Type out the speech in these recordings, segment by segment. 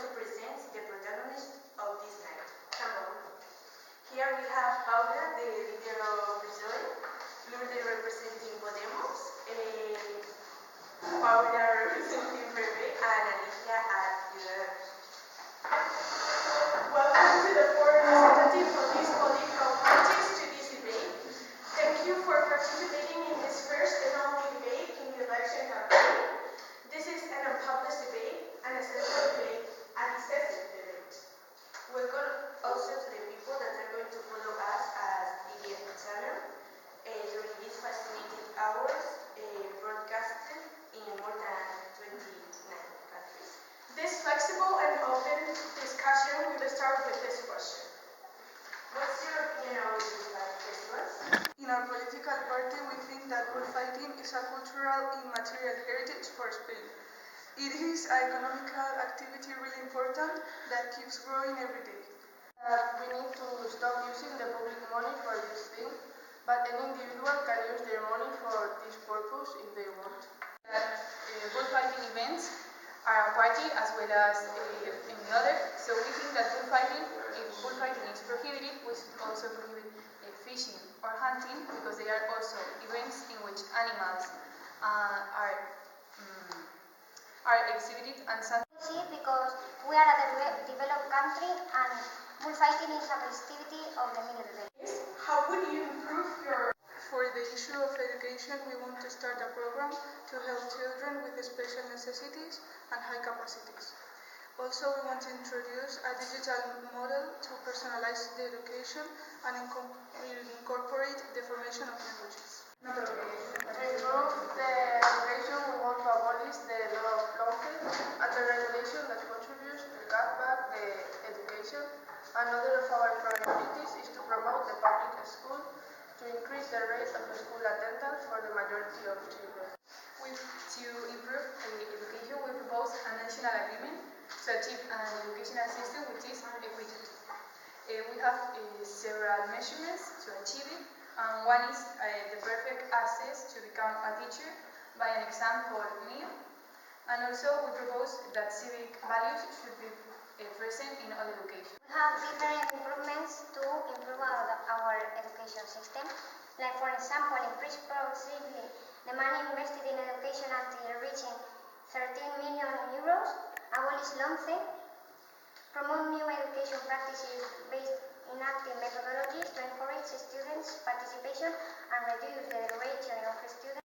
to present the protagonist of this night. Come on. Here we have Paula, the leader of PSOE, Lourdes representing Podemos, Paula representing PP, and Alicia at Ciudadanos. Welcome to the four representatives of these political parties to this debate. Thank you for participating in this first and only debate in the election campaign. This is an unpublished debate, an essential debate, a decisive debate. Welcome also to the people that are going to follow us as the channel during these fascinating hours broadcasted in more than 29 countries. This flexible and open discussion will start with this question. What's your opinion on this festival? In our political party, we think that bullfighting is a cultural immaterial heritage for Spain. It is an economical activity really important that keeps growing every day. We need to stop using the public money for this thing, but an individual can use their money for this purpose if they want. Bullfighting events are a party as well as any other, so we think that bullfighting, if bullfighting is prohibited, we should also prohibit fishing or hunting, because they are also events in which animals are exhibited and because we are a developed country and bullfighting is a festivity of the middle belt. How would you improve your... For the issue of education, we want to start a program to help children with special necessities and high capacities. Also, we want to introduce a digital model to personalize the education and incorporate the formation of languages. To improve the education, we want to abolish the law of lawfare and the regulation that contributes to cut back the education. Another of our priorities is to promote the public school to increase the rate of school attendance for the majority of children. To improve education, we propose a national agreement to achieve an educational system which is equitable. We have several measurements to achieve it. One is the perfect access to become a teacher by an exam called MIR. And also we propose that civic values should be present in all education. We have different improvements to improve our education system. Like for example, increase progressively the money invested in education until reaching 13 million euros, abolish LOMCE, promote new education practices based in active methodologies to encourage students' participation and reduce the duration of students.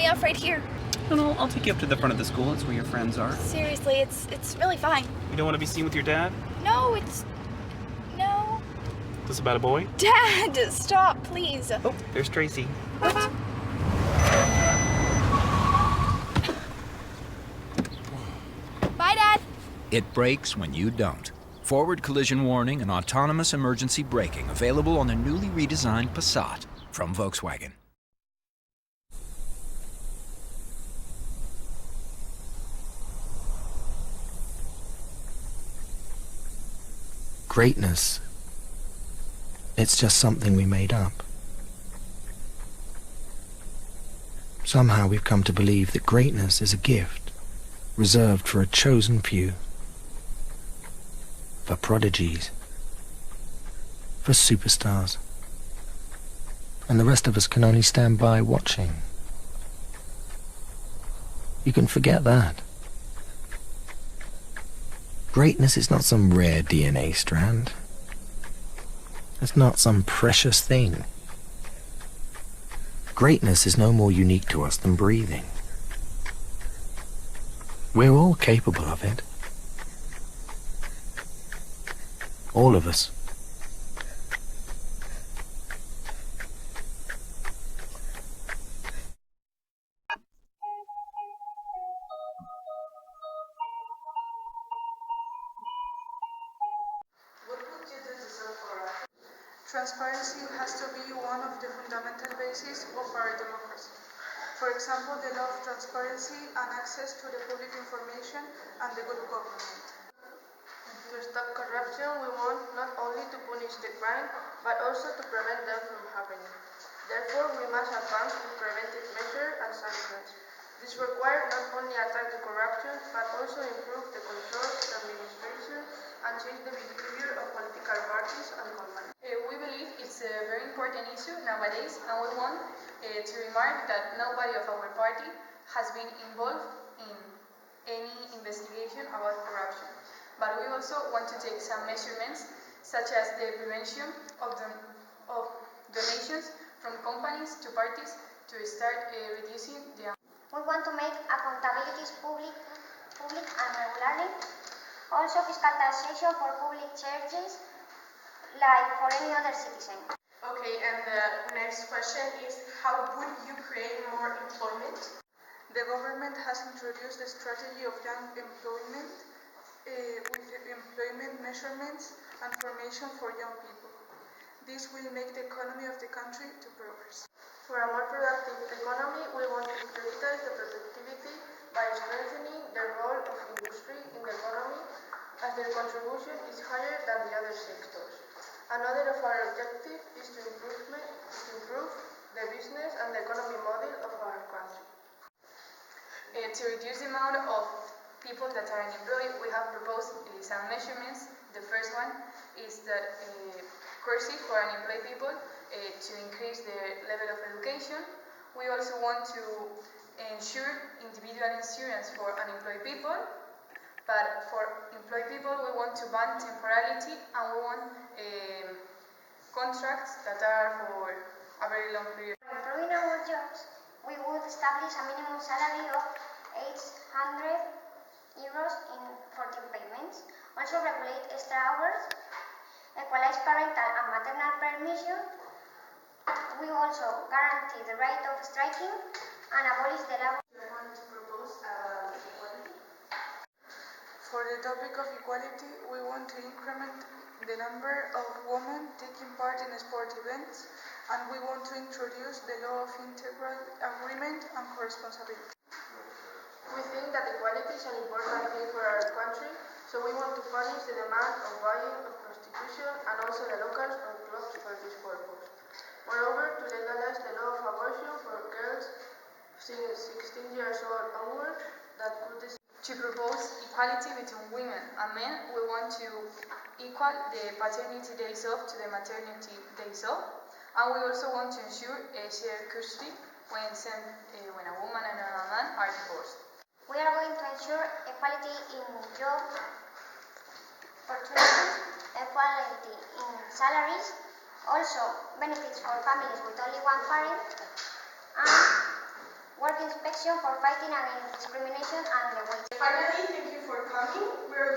me off right here. No, I'll take you up to the front of the school. It's where your friends are. Seriously, it's really fine. You don't want to be seen with your dad? No. This about a boy? Dad, stop, please. Oh, there's Tracy. What? Bye, Dad. It brakes when you don't. Forward collision warning and autonomous emergency braking available on the newly redesigned Passat from Volkswagen. Greatness. It's just something we made up. Somehow we've come to believe that greatness is a gift, reserved for a chosen few. For prodigies. For superstars. And the rest of us can only stand by watching. You can forget that. Greatness is not some rare DNA strand. It's not some precious thing. Greatness is no more unique to us than breathing. We're all capable of it. All of us. Transparency has to be one of the fundamental bases of our democracy. For example, the law of transparency and access to the public information and the good government. To stop corruption, we want not only to punish the crime, but also to prevent them from happening. Therefore, we must advance with preventive measures and sanctions. This requires not only attack the corruption, but also improve the control, the administration, and change the behavior of political parties and companies. We believe it's a very important issue nowadays, and we want to remark that nobody of our party has been involved in any investigation about corruption. But we also want to take some measurements, such as the prevention of donations from companies to parties to start reducing the. We want to make accountabilities public and regularly. Also fiscal taxation for public charges, like for any other citizen. Okay, and the next question is, how would you create more employment? The government has introduced the strategy of young employment with employment measurements and formation for young people. This will make the economy of the country to progress. For a more productive economy, we want to prioritize the productivity by strengthening the role of industry in the economy, as their contribution is higher than the other sectors. Another of our objectives is to improve the business and the economy model of our country. To reduce the amount of people that are unemployed, we have proposed some measurements. The first one is that courses for unemployed people to increase their level of education. We also want to ensure individual insurance for unemployed people, but for employed people we want to ban temporality, and we want contracts that are for a very long period. For improving our jobs, we would establish a minimum salary of 800 euros in 14 payments, also regulate extra hours, equalize parental and maternal permission. We also guarantee the right of striking and abolish the labor. You want to propose equality? For the topic of equality, we want to increment the number of women taking part in sport events, and we want to introduce the law of integral agreement and co-responsibility. We think that equality is an important thing for our country, so we want to punish the demand of buying of prostitution and also the locals or clubs for this purpose. Moreover, to legalize the law of abortion for girls since 16 years old onward, that could to propose equality between women and men, we want to equal the paternity days off to the maternity days off, and we also want to ensure a shared custody when a woman and a man are divorced. We are going to ensure equality in job opportunities, equality in salaries, also benefits for families with only one parent, and work inspection for fighting against discrimination and the wage. Finally, thank you for coming. We're